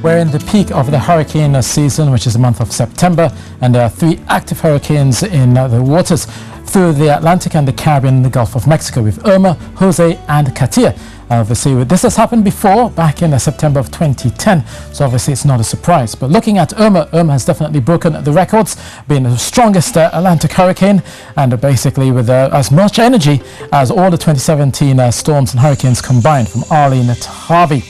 We're in the peak of the hurricane season, which is the month of September, and there are 3 active hurricanes in the waters through the Atlantic and the Caribbean and the Gulf of Mexico with Irma, Jose and Katia. Obviously, this has happened before, back in September of 2010, so obviously it's not a surprise. But looking at Irma, Irma has definitely broken the records, being the strongest Atlantic hurricane, and basically with as much energy as all the 2017 storms and hurricanes combined, from Arlene to Harvey.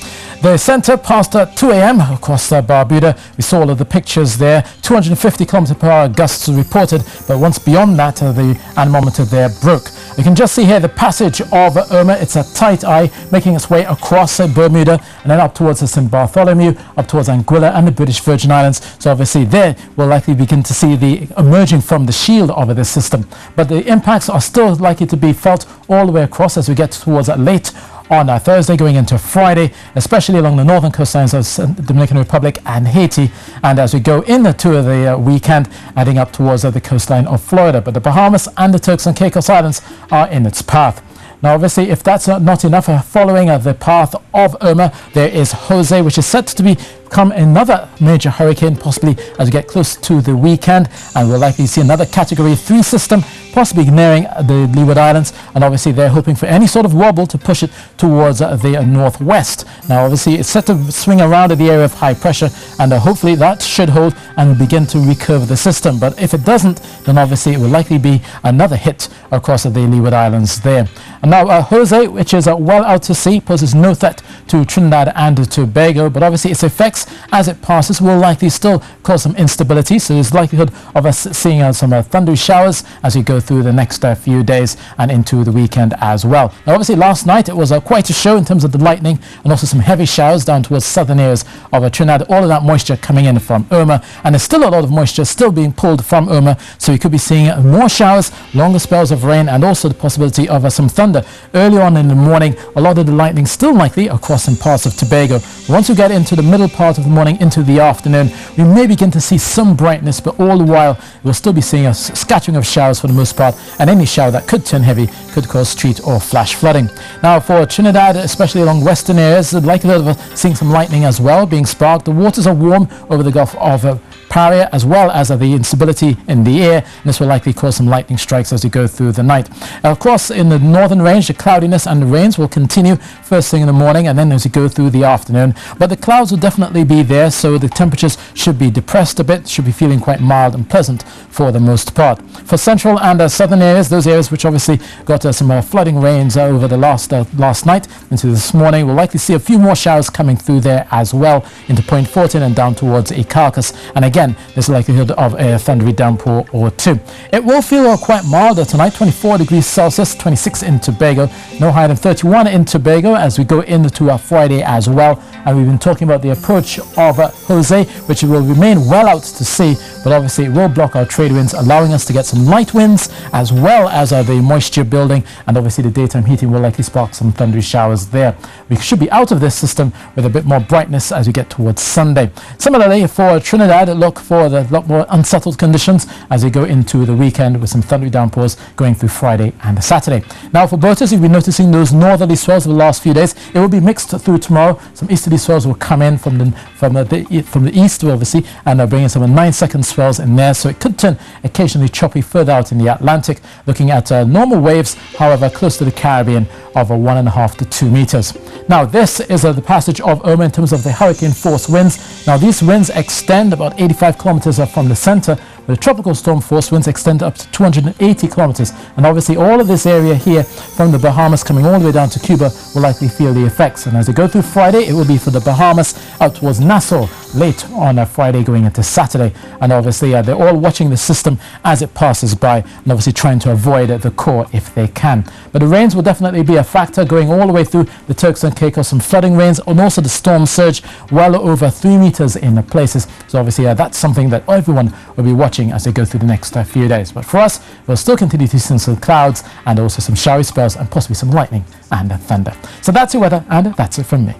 The center passed at 2 a.m. across Barbuda. We saw all of the pictures there. 250 km/h gusts reported, but once beyond that, the anemometer there broke. You can just see here the passage of Irma. It's a tight eye making its way across Bermuda and then up towards St. Bartholomew, up towards Anguilla and the British Virgin Islands. So obviously there we'll likely begin to see the emerging from the shield of this system. But the impacts are still likely to be felt all the way across as we get towards late on Thursday going into Friday, especially along the northern coastlines of the Dominican Republic and Haiti, and as we go into the weekend, heading up towards the coastline of Florida. But the Bahamas and the Turks and Caicos Islands are in its path. Now obviously, if that's not enough, following the path of Irma, there is Jose, which is set to become another major hurricane, possibly as we get close to the weekend, and we'll likely see another Category 3 system, possibly nearing the Leeward Islands, and obviously they're hoping for any sort of wobble to push it towards the northwest. Now obviously it's set to swing around in the area of high pressure, and hopefully that should hold and begin to recurve the system. But if it doesn't, then obviously it will likely be another hit across the Leeward Islands there. And now Jose, which is well out to sea, poses no threat to Trinidad and Tobago, but obviously its effects as it passes will likely still cause some instability, so there's likelihood of us seeing some thundery showers as we go through the next few days and into the weekend as well. Now obviously last night it was quite a show in terms of the lightning and also some heavy showers down towards southern areas of Trinidad, all of that moisture coming in from Irma, and there's still a lot of moisture still being pulled from Irma, so we could be seeing more showers, longer spells of rain, and also the possibility of some thunder early on in the morning. A lot of the lightning still likely across some parts of Tobago. Once we get into the middle part of the morning into the afternoon, we may begin to see some brightness, but all the while we'll still be seeing a scattering of showers for the most part, and any shower that could turn heavy could cause street or flash flooding. Now for Trinidad, especially along western areas, the likelihood of seeing some lightning as well being sparked. The waters are warm over the Gulf of Paria, as well as the instability in the air, and this will likely cause some lightning strikes as you go through the night. Across in the northern range, the cloudiness and the rains will continue first thing in the morning and then as you go through the afternoon, but the clouds will definitely be there, so the temperatures should be depressed a bit, should be feeling quite mild and pleasant for the most part. For central and southern areas, those areas which obviously got some flooding rains over the last night into this morning, we'll likely see a few more showers coming through there as well into Point Fortin and down towards Caracas, and again there's a likelihood of a thundery downpour or two. It will feel quite milder tonight, 24 degrees Celsius, 26 in Tobago, no higher than 31 in Tobago as we go into our Friday as well. And we've been talking about the approach of Jose, which will remain well out to sea, but obviously it will block our trade winds, allowing us to get some light winds as well as the moisture building, and obviously the daytime heating will likely spark some thundery showers there. We should be out of this system with a bit more brightness as we get towards Sunday. Similarly for Trinidad, look for a lot more unsettled conditions as we go into the weekend with some thundery downpours going through Friday and Saturday. Now for boaters, you've been noticing those northerly swells over the last few days. It will be mixed through tomorrow. Some easterly swells will come in from the east obviously, and bringing some 9-second swells in there, so it could turn occasionally choppy further out in the Atlantic, looking at normal waves, however close to the Caribbean, of 1.5 to 2 meters. Now this is the passage of Irma in terms of the hurricane force winds. Now these winds extend about 85 kilometers from the center. The tropical storm force winds extend up to 280 kilometers, and obviously all of this area here from the Bahamas coming all the way down to Cuba will likely feel the effects. And as we go through Friday, it will be for the Bahamas out towards Nassau late on Friday going into Saturday, and obviously they're all watching the system as it passes by and obviously trying to avoid the core if they can. But the rains will definitely be a factor going all the way through the Turks and Caicos, some flooding rains, and also the storm surge well over 3 meters in places. So obviously that's something that everyone will be watching as they go through the next few days. But for us, we'll still continue to see some clouds and also some showery spells and possibly some lightning and thunder. So that's your weather, and that's it from me.